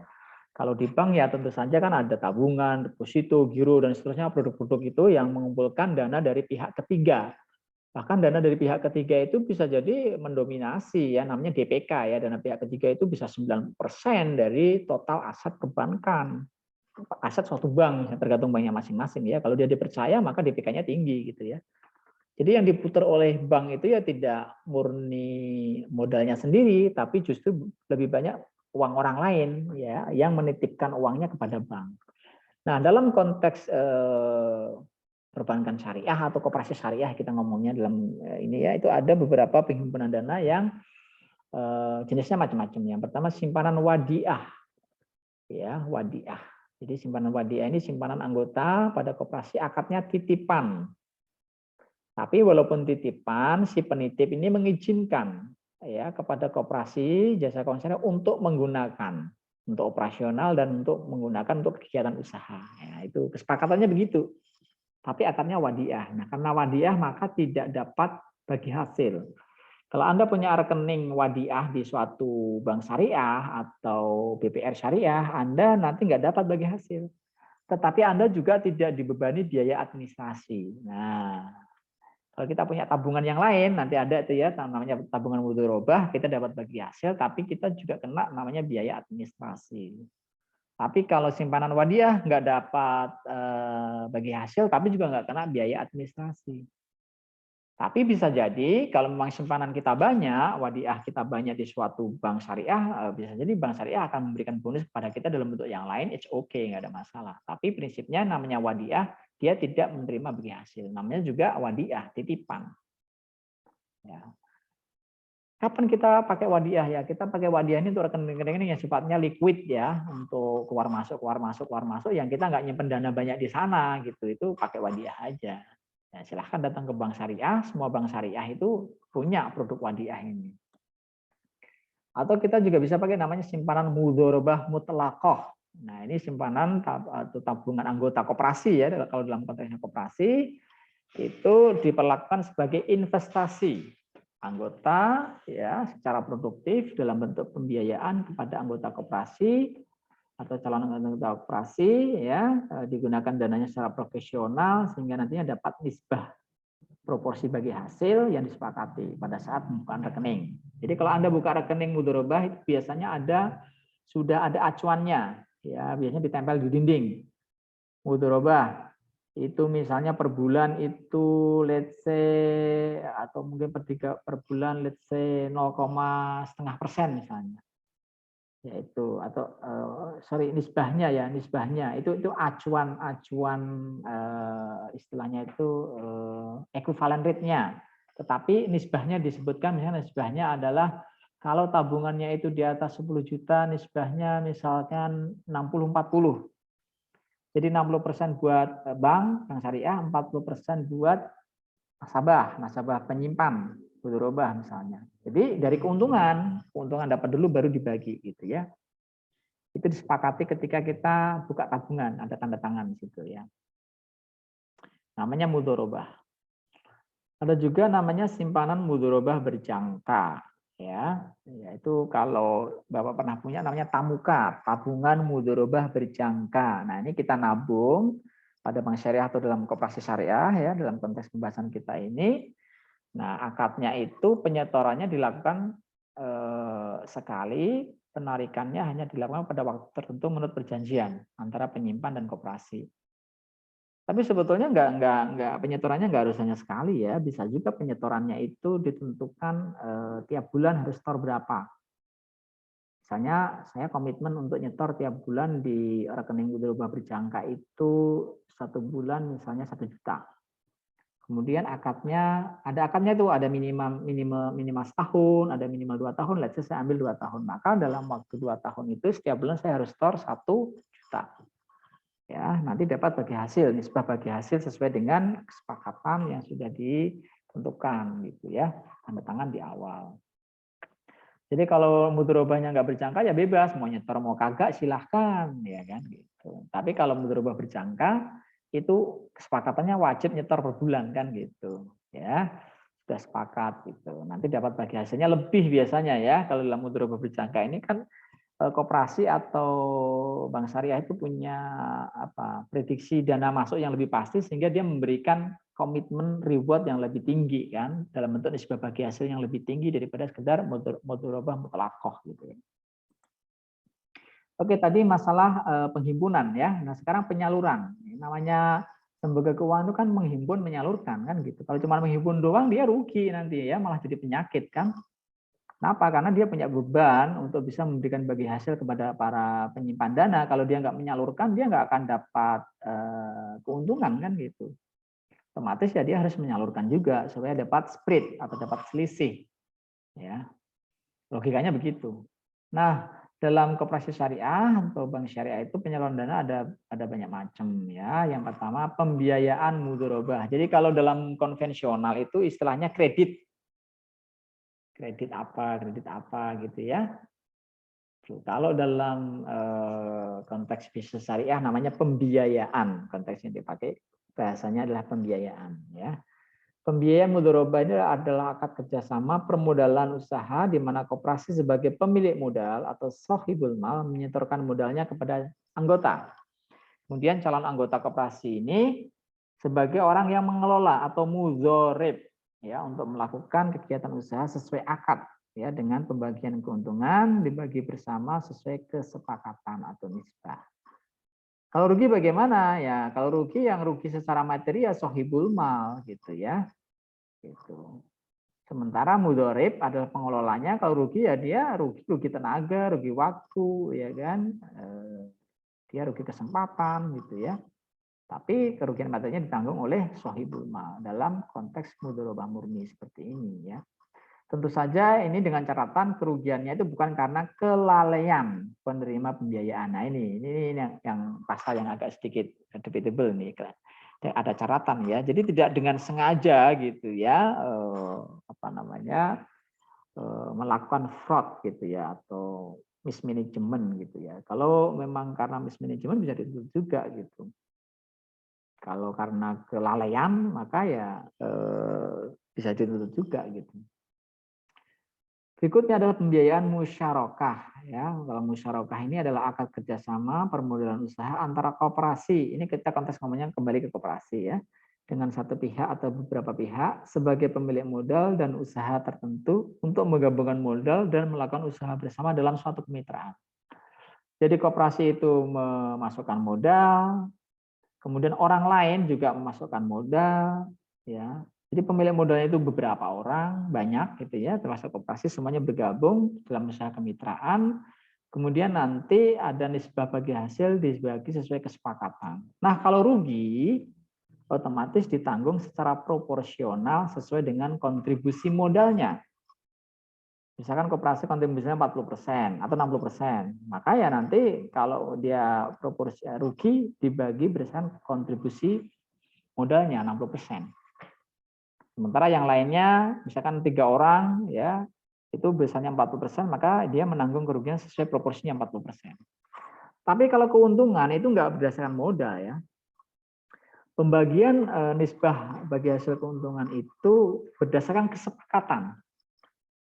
Kalau di bank ya tentu saja kan ada tabungan, deposito, giro dan seterusnya, produk-produk itu yang mengumpulkan dana dari pihak ketiga. Bahkan dana dari pihak ketiga itu bisa jadi mendominasi ya, namanya DPK ya, dana pihak ketiga itu bisa 90% dari total aset perbankan. Aset suatu bank, tergantung banknya masing-masing ya. Kalau dia dipercaya maka DPK-nya tinggi gitu ya. Jadi yang diputar oleh bank itu ya tidak murni modalnya sendiri, tapi justru lebih banyak uang orang lain ya yang menitipkan uangnya kepada bank. Nah, dalam konteks perbankan syariah atau koperasi syariah kita ngomongnya dalam ini ya, itu ada beberapa penghimpunan dana yang jenisnya macam-macam. Yang pertama simpanan wadiah. Ya, wadiah. Jadi simpanan wadiah ini simpanan anggota pada koperasi, akadnya titipan. Tapi walaupun titipan, si penitip ini mengizinkan ya kepada koperasi jasa keuangan untuk menggunakan untuk operasional dan untuk menggunakan untuk kegiatan usaha. Ya, itu kesepakatannya begitu. Tapi akadnya wadiah. Nah, karena wadiah maka tidak dapat bagi hasil. Kalau Anda punya rekening wadiah di suatu bank syariah atau BPR syariah, Anda nanti nggak dapat bagi hasil. Tetapi Anda juga tidak dibebani biaya administrasi. Nah, kalau kita punya tabungan yang lain, nanti ada itu ya, namanya tabungan mudharabah, kita dapat bagi hasil, tapi kita juga kena namanya biaya administrasi. Tapi kalau simpanan wadiah nggak dapat bagi hasil, tapi juga nggak kena biaya administrasi. Tapi bisa jadi kalau memang simpanan kita banyak, wadiah kita banyak di suatu bank syariah, bisa jadi bank syariah akan memberikan bonus kepada kita dalam bentuk yang lain, it's okay, nggak ada masalah. Tapi prinsipnya namanya wadiah, dia tidak menerima bagi hasil. Namanya juga wadiah, titipan. Ya. Kapan kita pakai wadiah ya? Kita pakai wadiah ini untuk rekening-rekening yang sifatnya liquid ya, untuk keluar masuk, yang kita nggak nyimpen dana banyak di sana gitu. Itu pakai wadiah aja. Ya, silahkan datang ke bank syariah, semua bank syariah itu punya produk wadiah ini. Atau kita juga bisa pakai namanya simpanan mudharabah mutlaqah. Nah, ini simpanan atau tabungan anggota koperasi ya, kalau dalam konteksnya koperasi itu diperlakukan sebagai investasi anggota ya secara produktif dalam bentuk pembiayaan kepada anggota koperasi atau calon anggota koperasi ya, digunakan dananya secara profesional sehingga nantinya dapat nisbah proporsi bagi hasil yang disepakati pada saat pembukaan rekening. Jadi kalau Anda buka rekening mudharabah itu biasanya sudah ada acuannya ya, biasanya ditempel di dinding. Mudharabah itu misalnya per bulan itu let's say atau mungkin per bulan let's say 0,5% misalnya. Yaitu atau nisbahnya ya, nisbahnya itu acuan istilahnya itu equivalent rate-nya. Tetapi nisbahnya disebutkan misalnya nisbahnya adalah kalau tabungannya itu di atas 10 juta nisbahnya misalkan 60-40. Jadi 60% buat bank syariah, 40% buat nasabah penyimpan mudharabah misalnya. Jadi dari keuntungan dapat dulu baru dibagi gitu ya. Itu disepakati ketika kita buka tabungan, ada tanda tangan di situ ya. Namanya mudharabah. Ada juga namanya simpanan mudharabah berjangka ya. Yaitu kalau Bapak pernah punya namanya tamuka, tabungan mudharabah berjangka. Nah, ini kita nabung pada bank syariah atau dalam koperasi syariah ya, dalam konteks pembahasan kita ini. Nah, akadnya itu penyetorannya dilakukan sekali, penarikannya hanya dilakukan pada waktu tertentu menurut perjanjian antara penyimpan dan koperasi. Tapi sebetulnya nggak penyetorannya nggak harus hanya sekali ya, bisa juga penyetorannya itu ditentukan tiap bulan harus setor berapa. Misalnya saya komitmen untuk nyetor tiap bulan di rekening mudharabah berjangka itu satu bulan misalnya 1 juta. Kemudian ada akadnya itu ada minimal setahun, ada minimal 2 tahun, let's say saya ambil 2 tahun. Maka dalam waktu 2 tahun itu setiap bulan saya harus setor 1 juta. Ya, nanti dapat bagi hasil, nisbah bagi hasil sesuai dengan kesepakatan yang sudah ditentukan gitu ya, tanda tangan di awal. Jadi kalau mudharabahnya nggak berjangka ya bebas, mau nyetor mau kagak silahkan ya kan gitu. Tapi kalau mudharabah berjangka itu kesepakatannya wajib nyetor per bulan kan gitu ya, sudah sepakat gitu, nanti dapat bagi hasilnya lebih biasanya ya. Kalau dalam mudharabah berjangka ini kan koperasi atau bank syariah itu punya prediksi dana masuk yang lebih pasti sehingga dia memberikan komitmen reward yang lebih tinggi kan dalam bentuk nisbah bagi hasil yang lebih tinggi daripada sekedar mudharabah mutlaqah gitu ya. Oke, tadi masalah penghimpunan ya. Nah, sekarang penyaluran. Namanya lembaga keuangan itu kan menghimpun, menyalurkan kan gitu. Kalau cuma menghimpun doang dia rugi nanti ya, malah jadi penyakit kan. Kenapa? Karena dia punya beban untuk bisa memberikan bagi hasil kepada para penyimpan dana. Kalau dia nggak menyalurkan, dia nggak akan dapat keuntungan kan gitu. Otomatis ya dia harus menyalurkan juga supaya dapat spread atau dapat selisih. Ya, logikanya begitu. Nah, Dalam koperasi syariah atau bank syariah itu penyaluran dana ada banyak macam ya. Yang pertama pembiayaan mudharabah. Jadi kalau dalam konvensional itu istilahnya kredit. Kredit apa gitu ya. Kalau dalam konteks bisnis syariah namanya pembiayaan. Konteks yang dipakai bahasanya adalah pembiayaan ya. Pembiayaan mudharabah ini adalah akad kerjasama permodalan usaha di mana koperasi sebagai pemilik modal atau sahibul mal menyetorkan modalnya kepada anggota. Kemudian calon anggota koperasi ini sebagai orang yang mengelola atau mudharib ya untuk melakukan kegiatan usaha sesuai akad ya dengan pembagian keuntungan dibagi bersama sesuai kesepakatan atau nisbah. Kalau rugi bagaimana ya? Kalau rugi yang rugi secara materi ya sahibul mal gitu ya. Gitu. Sementara mudharib adalah pengelolanya, kalau rugi ya dia rugi tenaga, rugi waktu, ya kan, dia rugi kesempatan gitu ya. Tapi kerugian materinya ditanggung oleh sahibul mal dalam konteks mudharabah murni seperti ini ya. Tentu saja ini dengan catatan kerugiannya itu bukan karena kelalaian penerima pembiayaan. Nah ini yang pasal yang agak sedikit debatable nih. Ada catatan ya. Jadi tidak dengan sengaja gitu ya melakukan fraud gitu ya atau mismanagement gitu ya. Kalau memang karena mismanagement bisa dituntut juga gitu. Kalau karena kelalaian maka ya bisa dituntut juga gitu. Berikutnya adalah pembiayaan musyarakah. Ya, kalau musyarakah ini adalah akad kerjasama permodalan usaha antara koperasi. Ini kita konteks ngomongnya kembali ke koperasi ya, dengan satu pihak atau beberapa pihak sebagai pemilik modal dan usaha tertentu untuk menggabungkan modal dan melakukan usaha bersama dalam suatu kemitraan. Jadi koperasi itu memasukkan modal, kemudian orang lain juga memasukkan modal, ya. Jadi pemilik modalnya itu beberapa orang, banyak gitu ya, termasuk koperasi semuanya bergabung dalam usaha kemitraan. Kemudian nanti ada nisbah bagi hasil dibagi sesuai kesepakatan. Nah, kalau rugi otomatis ditanggung secara proporsional sesuai dengan kontribusi modalnya. Misalkan koperasi kontribusinya 40% atau 60%, maka ya nanti kalau dia proporsi rugi dibagi berdasarkan kontribusi modalnya 60%. Sementara yang lainnya, misalkan 3 orang ya itu biasanya 40%, maka dia menanggung kerugian sesuai proporsinya 40%. Tapi kalau keuntungan itu enggak berdasarkan modal ya. Pembagian nisbah bagi hasil keuntungan itu berdasarkan kesepakatan.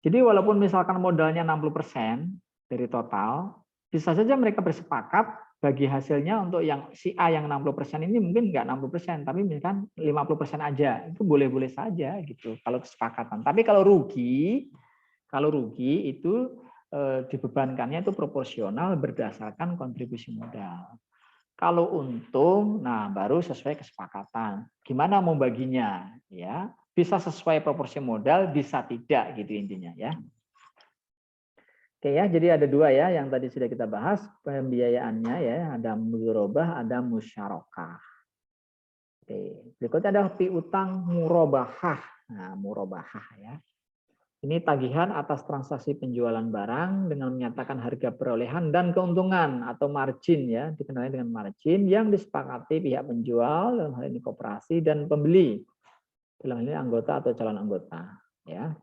Jadi walaupun misalkan modalnya 60% dari total, bisa saja mereka bersepakat bagi hasilnya untuk yang si A yang 60% ini mungkin enggak 60%, tapi misalkan 50% aja. Itu boleh-boleh saja gitu kalau kesepakatan. Tapi kalau rugi itu dibebankannya itu proporsional berdasarkan kontribusi modal. Kalau untung, nah baru sesuai kesepakatan. Gimana mau baginya? Ya, bisa sesuai proporsi modal, bisa tidak gitu intinya ya. Oke ya, jadi ada 2 ya yang tadi sudah kita bahas pembiayaannya ya, ada mudharabah, ada musyarakah. Oke, berikutnya adalah piutang murabahah. Nah, murabahah ya. Ini tagihan atas transaksi penjualan barang dengan menyatakan harga perolehan dan keuntungan atau margin ya, dikenali dengan margin yang disepakati pihak penjual dalam hal ini koperasi dan pembeli dalam hal ini anggota atau calon anggota ya.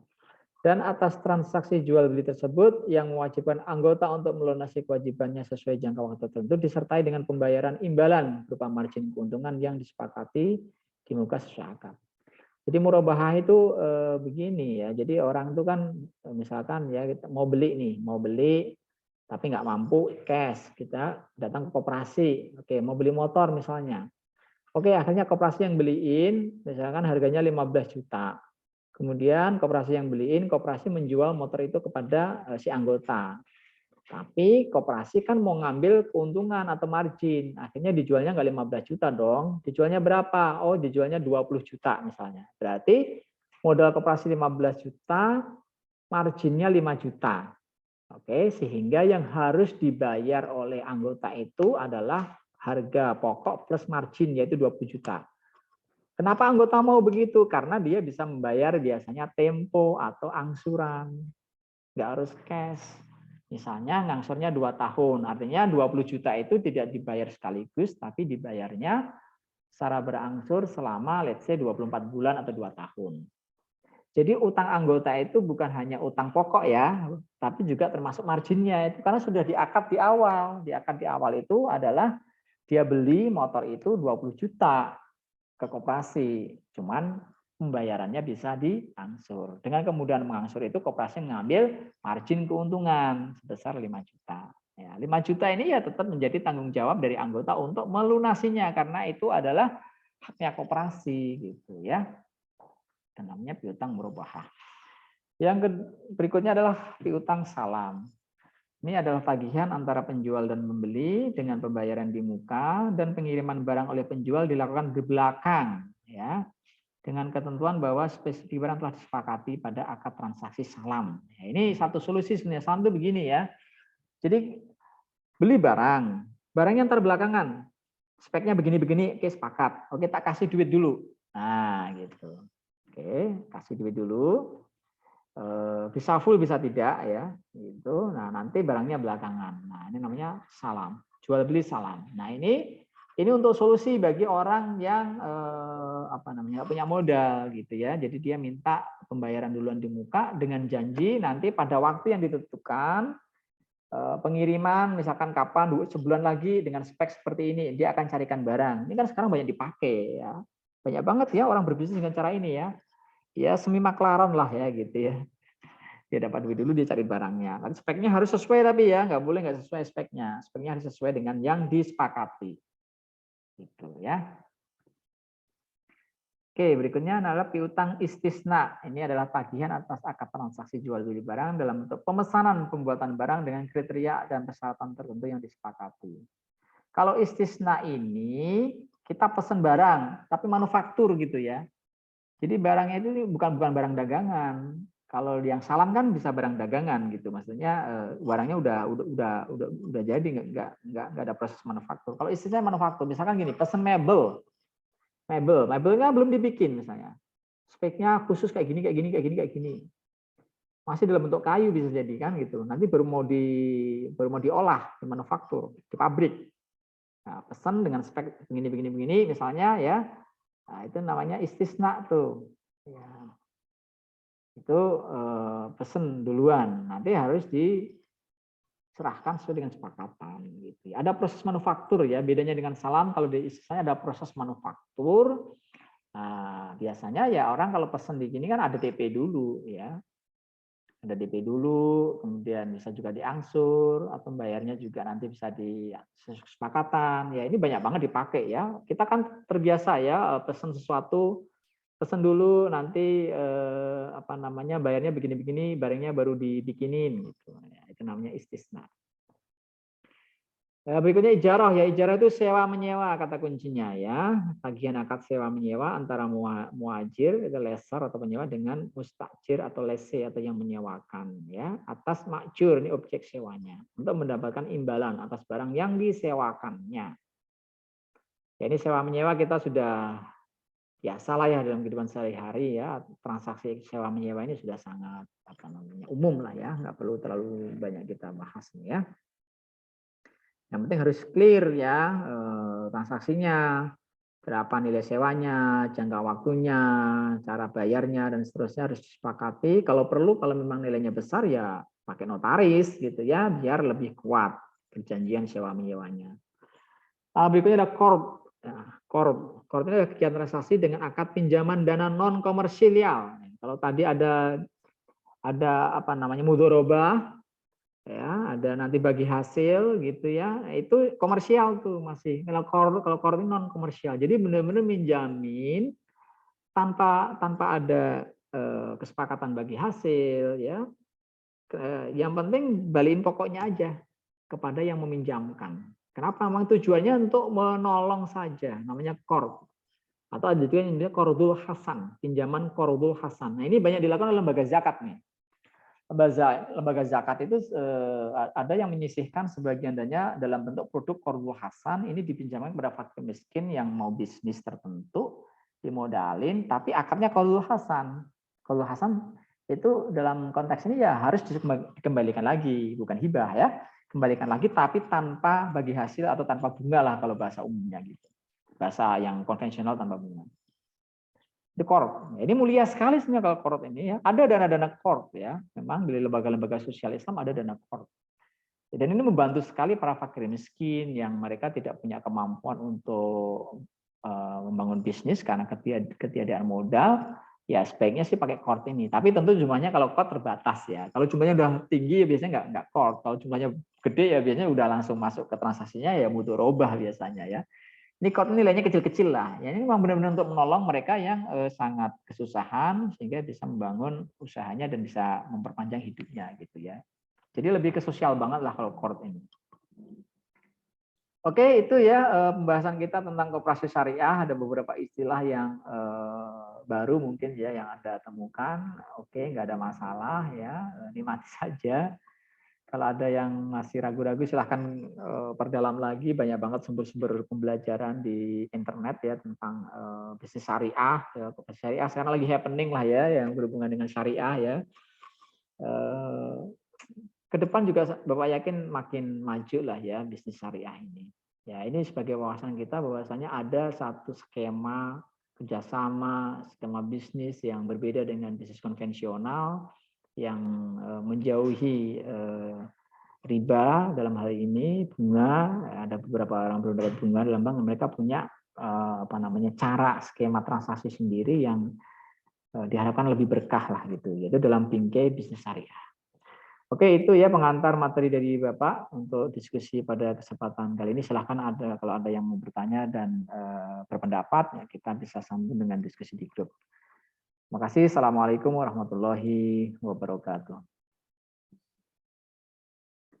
Dan atas transaksi jual beli tersebut yang mewajibkan anggota untuk melunasi kewajibannya sesuai jangka waktu tertentu disertai dengan pembayaran imbalan berupa margin keuntungan yang disepakati di muka sesuai akad. Jadi murabahah itu begini ya. Jadi orang itu kan misalkan ya kita mau beli tapi nggak mampu cash, kita datang ke koperasi. Oke, mau beli motor misalnya. Oke, akhirnya koperasi yang beliin, misalkan harganya 15 juta. Kemudian koperasi menjual motor itu kepada si anggota. Tapi koperasi kan mau ngambil keuntungan atau margin. Akhirnya dijualnya nggak 15 juta dong. Dijualnya berapa? Oh, dijualnya 20 juta misalnya. Berarti modal koperasi 15 juta, marginnya 5 juta. Oke, sehingga yang harus dibayar oleh anggota itu adalah harga pokok plus margin, yaitu 20 juta. Kenapa anggota mau begitu? Karena dia bisa membayar biasanya tempo atau angsuran. Nggak harus cash. Misalnya ngangsurnya 2 tahun, artinya 20 juta itu tidak dibayar sekaligus, tapi dibayarnya secara berangsur selama let's say 24 bulan atau 2 tahun. Jadi utang anggota itu bukan hanya utang pokok ya, tapi juga termasuk marginnya itu karena sudah diakad di awal. Diakad di awal itu adalah dia beli motor itu 20 juta ke koperasi. Cuman pembayarannya bisa diangsur. Dengan kemudahan mengangsur itu koperasi mengambil margin keuntungan sebesar 5 juta. Ya, 5 juta ini ya tetap menjadi tanggung jawab dari anggota untuk melunasinya karena itu adalah haknya koperasi gitu ya. Dan namanya piutang murabahah. Yang berikutnya adalah piutang salam. Ini adalah tagihan antara penjual dan pembeli dengan pembayaran di muka dan pengiriman barang oleh penjual dilakukan di belakang ya. Dengan ketentuan bahwa spesifik barang telah disepakati pada akad transaksi salam. Ya, ini satu solusi sebenarnya. Salam itu begini ya. Jadi beli barang, barangnya ntar belakangan. Speknya begini-begini, oke sepakat. Oke tak kasih duit dulu. Nah gitu. Oke kasih duit dulu. Bisa full bisa tidak ya. Gitu. Nah nanti barangnya belakangan. Nah ini namanya salam. Jual beli salam. Nah ini untuk solusi bagi orang yang punya modal gitu ya. Jadi dia minta pembayaran duluan di muka dengan janji nanti pada waktu yang ditentukan pengiriman misalkan kapan sebulan lagi dengan spek seperti ini dia akan carikan barang. Ini kan sekarang banyak dipakai ya. Banyak banget ya orang berbisnis dengan cara ini ya. Ya semi maklaran lah ya gitu ya. Dia dapat duit dulu dia cari barangnya. Tapi speknya harus sesuai tapi ya nggak boleh nggak sesuai speknya. Speknya harus sesuai dengan yang disepakati. Gitu ya. Oke, berikutnya adalah piutang istisna. Ini adalah tagihan atas akad transaksi jual beli barang dalam bentuk pemesanan pembuatan barang dengan kriteria dan persyaratan tertentu yang disepakati. Kalau istisna ini kita pesan barang, tapi manufaktur gitu ya. Jadi barangnya itu bukan barang dagangan. Kalau yang salam kan bisa barang dagangan gitu, maksudnya barangnya udah jadi nggak ada proses manufaktur. Kalau istilahnya manufaktur, misalkan gini, pesen mebelnya belum dibikin misalnya, speknya khusus kayak gini, masih dalam bentuk kayu bisa jadi kan gitu. Nanti baru mau diolah di manufaktur, di pabrik. Nah, pesan dengan spek begini misalnya ya, nah, itu namanya istisna tuh. Ya. Itu pesen duluan, nanti harus diserahkan sesuai dengan kesepakatan gitu. Ada proses manufaktur ya, bedanya dengan salam kalau di istilahnya ada proses manufaktur. Nah, biasanya ya orang kalau pesen di sini kan ada DP dulu ya. Ada DP dulu, kemudian bisa juga diangsur atau bayarnya juga nanti bisa di kesepakatan. Ya ini banyak banget dipakai ya. Kita kan terbiasa ya pesen sesuatu, pesen dulu nanti bayarnya begini-begini, barangnya baru dibikinin gitu. Ya, itu namanya istisna. Berikutnya ijarah ya, ijarah itu sewa menyewa kata kuncinya ya. Tagihan akad sewa menyewa antara muajir itu lesor atau penyewa dengan mustajir atau lese atau yang menyewakan ya atas makjur ini objek sewanya untuk mendapatkan imbalan atas barang yang disewakannya. Ya, ini sewa menyewa kita sudah biasa lah ya dalam kehidupan sehari-hari ya, transaksi sewa menyewa ini sudah sangat umum lah ya, nggak perlu terlalu banyak kita bahas nih ya. Yang penting harus clear ya transaksinya, berapa nilai sewanya, jangka waktunya, cara bayarnya dan seterusnya harus disepakati. Kalau perlu kalau memang nilainya besar ya pakai notaris gitu ya biar lebih kuat perjanjian sewa menyewanya. Berikutnya ada korb. Nah, korb ini adalah kegiatan transaksi dengan akad pinjaman dana non komersial. Kalau tadi ada mudharabah ya, ada nanti bagi hasil gitu ya, itu komersial tuh masih. Kalau korb ini non komersial. Jadi benar-benar minjamin tanpa ada kesepakatan bagi hasil ya. Yang penting balikin pokoknya aja kepada yang meminjamkan. Kenapa? Memang tujuannya untuk menolong saja, namanya korb. Atau ada juga yang namanya qardul hasan, pinjaman qardul hasan. Nah, ini banyak dilakukan oleh lembaga zakat nih. Lembaga zakat itu ada yang menyisihkan sebagian dana dalam bentuk produk qardul hasan, ini dipinjamkan kepada fakir miskin yang mau bisnis tertentu, dimodalin, tapi akadnya qardul hasan. Qardul hasan Itu dalam konteks ini ya harus dikembalikan lagi, bukan hibah ya, kembalikan lagi tapi tanpa bagi hasil atau tanpa bunga lah kalau bahasa umumnya gitu, bahasa yang konvensional tanpa bunga. The Corp. Ini mulia sekali sebenarnya kalau Corp ini ya. Ada dana-dana Corp ya. Memang dari lembaga-lembaga sosial Islam ada dana Corp. Dan ini membantu sekali para fakir miskin yang mereka tidak punya kemampuan untuk membangun bisnis karena ketiadaan modal. Ya sebaiknya sih pakai Corp ini. Tapi tentu jumlahnya kalau Corp terbatas ya. Kalau jumlahnya udah tinggi ya biasanya nggak Corp. Kalau jumlahnya gede ya biasanya udah langsung masuk ke transaksinya ya mudharabah biasanya ya. Ini Corp nilainya kecil-kecil lah. Ya, ini memang benar-benar untuk menolong mereka yang sangat kesusahan sehingga bisa membangun usahanya dan bisa memperpanjang hidupnya gitu ya. Jadi lebih ke sosial banget lah kalau Corp ini. Oke, itu ya pembahasan kita tentang koperasi syariah. Ada beberapa istilah yang baru mungkin ya yang Anda temukan. Oke, nggak ada masalah ya. Nikmati saja. Kalau ada yang masih ragu-ragu silahkan perdalam lagi, banyak banget sumber-sumber pembelajaran di internet ya tentang bisnis syariah. Ya, syariah sekarang lagi happening lah ya yang berhubungan dengan syariah ya. Ke depan juga Bapak yakin makin maju lah ya bisnis syariah ini. Ya ini sebagai wawasan kita bahwasanya ada satu skema kerjasama, skema bisnis yang berbeda dengan bisnis konvensional yang menjauhi riba dalam hal ini bunga. Ada beberapa orang belum dapat bunga dalam bank, mereka punya cara skema transaksi sendiri yang diharapkan lebih berkah lah gitu, yaitu dalam bingkai bisnis syariah. Oke, itu ya pengantar materi dari Bapak untuk diskusi pada kesempatan kali ini. Silahkan kalau ada yang mau bertanya dan berpendapat, ya kita bisa sambung dengan diskusi di grup. Terima kasih. Assalamualaikum warahmatullahi wabarakatuh.